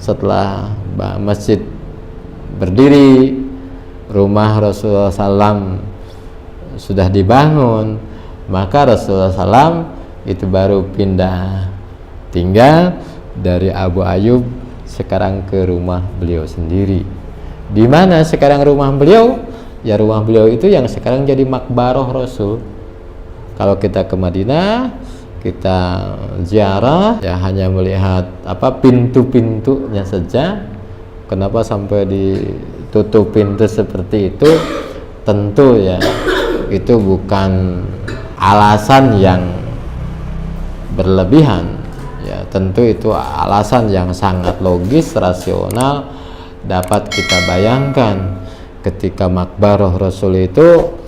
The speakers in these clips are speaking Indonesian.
setelah masjid berdiri, rumah Rasulullah SAW sudah dibangun, maka Rasulullah SAW itu baru pindah tinggal dari Abu Ayyub sekarang ke rumah beliau sendiri. Di mana sekarang rumah beliau? Ya rumah beliau itu yang sekarang jadi makbaroh Rasul. Kalau kita ke Madinah, kita ziarah ya hanya melihat pintu-pintunya saja. Kenapa sampai ditutup pintu seperti itu? Tentu ya itu bukan alasan yang berlebihan ya, tentu itu alasan yang sangat logis, rasional, dapat kita bayangkan ketika makbaroh Rasul itu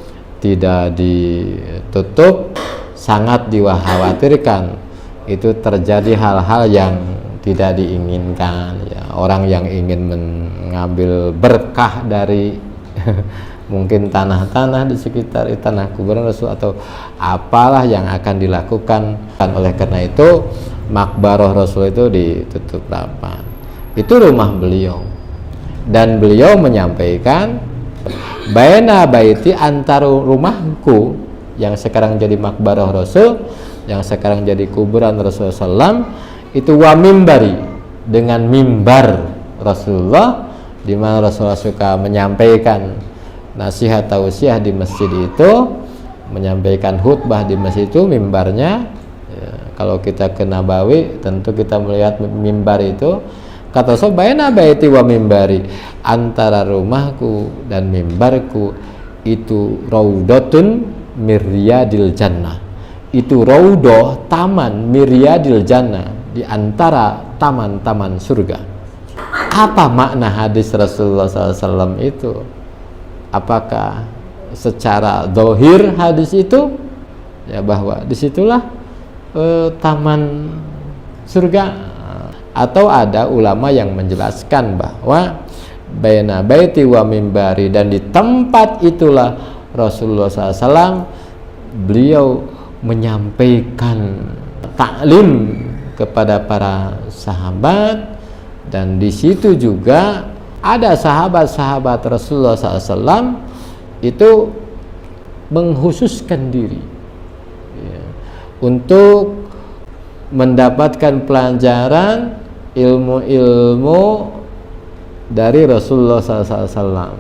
tidak ditutup, sangat dikhawatirkan itu terjadi hal-hal yang tidak diinginkan ya. Orang yang ingin mengambil berkah dari mungkin tanah-tanah di sekitar tanah kuburan Rasul atau apalah yang akan dilakukan. Oleh karena itu makbaroh Rasul itu ditutup rapat. Itu rumah beliau, dan beliau menyampaikan baina baiti, antara rumahku yang sekarang jadi makbaroh Rasul, yang sekarang jadi kuburan Rasulullah SAW, itu wa mimbari, dengan mimbar Rasulullah, di mana Rasulullah suka menyampaikan nasihat tausiah di masjid itu, menyampaikan khutbah di masjid itu, mimbarnya ya, kalau kita ke Nabawi tentu kita melihat mimbar itu. Kata Rasul baina baiti wa mimbari, antara rumahku dan mimbarku itu raudhatun miryadil jannah, itu raudhah, taman miryadil jannah, di antara taman-taman surga. Apa makna hadis Rasulullah SAW itu? Apakah secara zahir hadis itu ya bahwa disitulah taman surga, atau ada ulama yang menjelaskan bahwa baina baiti wa mimbari, dan di tempat itulah Rasulullah SAW beliau menyampaikan taklim kepada para sahabat, dan di situ juga ada sahabat-sahabat Rasulullah SAW itu menghususkan diri ya, untuk mendapatkan pelajaran ilmu-ilmu dari Rasulullah SAW.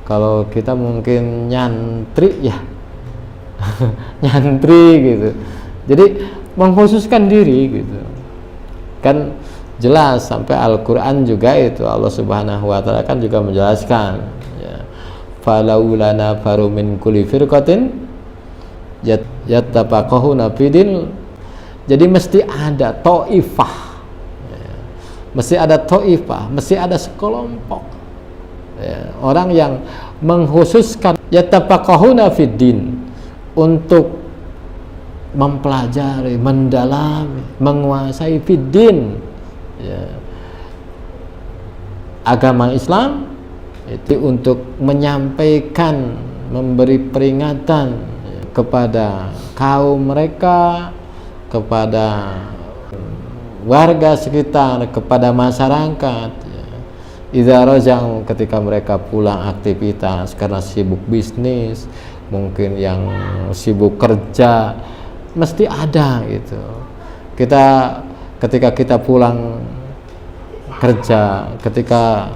Kalau kita mungkin nyantri ya nyantri gitu, jadi mengkhususkan diri gitu kan. Jelas sampai Al-Quran juga itu Allah Subhanahu wa Ta'ala kan juga menjelaskan ya, falaulana faru min kulli firqatin yattafaqahuna fid. Jadi mesti ada ta'ifah ya, mesti ada ta'ifah, mesti ada sekelompok ya, orang yang mengkhususkan yattafaqahuna fid din, untuk mempelajari, mendalami, menguasai fid din ya, agama Islam itu, untuk menyampaikan, memberi peringatan ya, kepada kaum mereka, kepada warga sekitar, kepada masyarakat ya. Idza raja'u, ketika mereka pulang aktivitas karena sibuk bisnis, mungkin yang sibuk kerja, mesti ada gitu. Ketika kita pulang kerja, ketika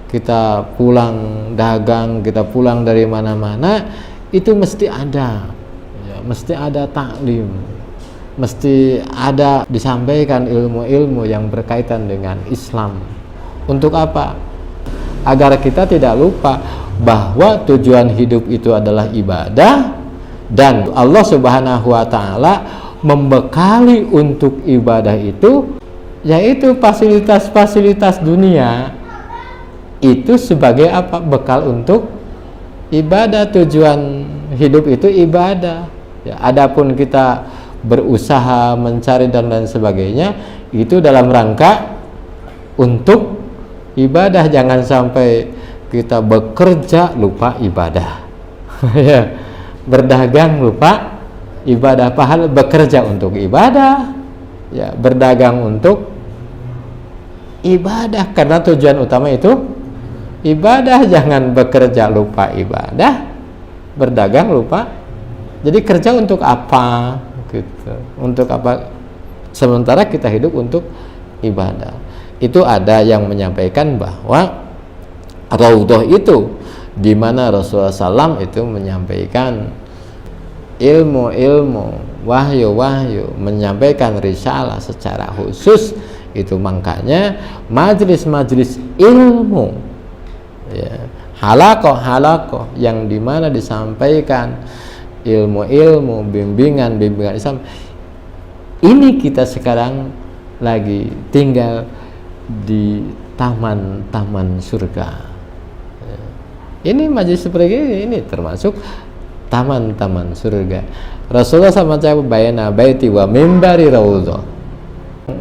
kita pulang dagang, kita pulang dari mana-mana, itu mesti ada ya, mesti ada taklim, mesti ada disampaikan ilmu-ilmu yang berkaitan dengan Islam. Untuk apa? Agar kita tidak lupa bahwa tujuan hidup itu adalah ibadah, dan Allah Subhanahu wa Ta'ala membekali untuk ibadah itu, yaitu fasilitas-fasilitas dunia itu sebagai apa? Bekal untuk ibadah. Tujuan hidup itu ibadah ya. Adapun kita berusaha mencari dan lain sebagainya, itu dalam rangka untuk ibadah. Jangan sampai kita bekerja lupa ibadah ya, berdagang lupa ibadah, padahal bekerja untuk ibadah ya, berdagang untuk ibadah, karena tujuan utama itu ibadah. Jangan bekerja lupa ibadah, berdagang lupa. Jadi kerja untuk apa gitu, untuk apa, sementara kita hidup untuk ibadah. Itu ada yang menyampaikan bahwa Raudhah itu di mana Rasulullah SAW itu menyampaikan ilmu-ilmu, wahyu-wahyu, menyampaikan risalah secara khusus. Itu makanya majlis-majlis ilmu, ya, halakoh yang dimana disampaikan ilmu-ilmu, bimbingan Islam. Ini kita sekarang lagi tinggal di taman-taman surga. Ini majlis seperti ini termasuk taman-taman surga. Rasulullah sama bayna baiti wa mimbari raudhah.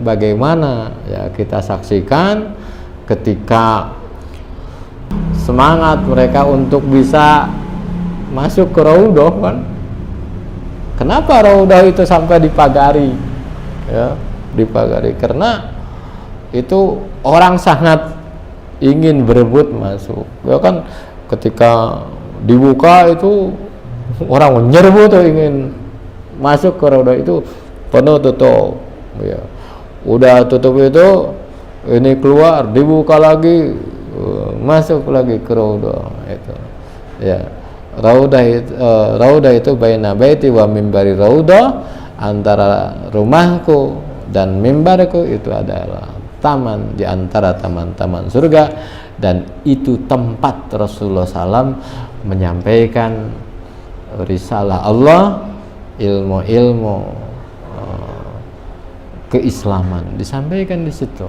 Bagaimana ya kita saksikan ketika semangat mereka untuk bisa masuk ke raudhah kan. Kenapa raudhah itu sampai dipagari? Ya, dipagari karena itu orang sangat ingin berebut masuk. Ya kan, ketika dibuka itu orang menyerbu tuh ingin masuk ke raudhah, itu penuh tutup. Ya, udah tutup itu, ini keluar, dibuka lagi, masuk lagi ke raudhah itu. Ya, raudhah itu baina baiti wa mimbari raudhah, antara rumahku dan mimbarku itu adalah taman di antara taman-taman surga. Dan itu tempat Rasulullah SAW menyampaikan risalah Allah, ilmu-ilmu keislaman disampaikan di situ.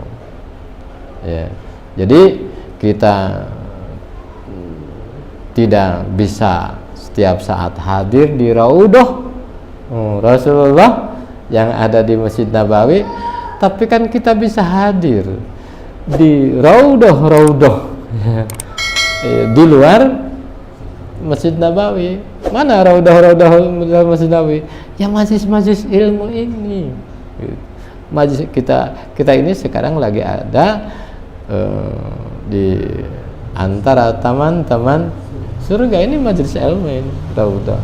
Ya, jadi kita tidak bisa setiap saat hadir di raudhah Rasulullah yang ada di Masjid Nabawi, tapi kan kita bisa hadir di raudhah di luar Masjid Nabawi. Mana raudhah Masjid Nabawi? Ya majlis-majlis ilmu ini. Majlis kita ini sekarang lagi ada di antara taman-taman surga. Ini majlis ilmu ini, raudhah.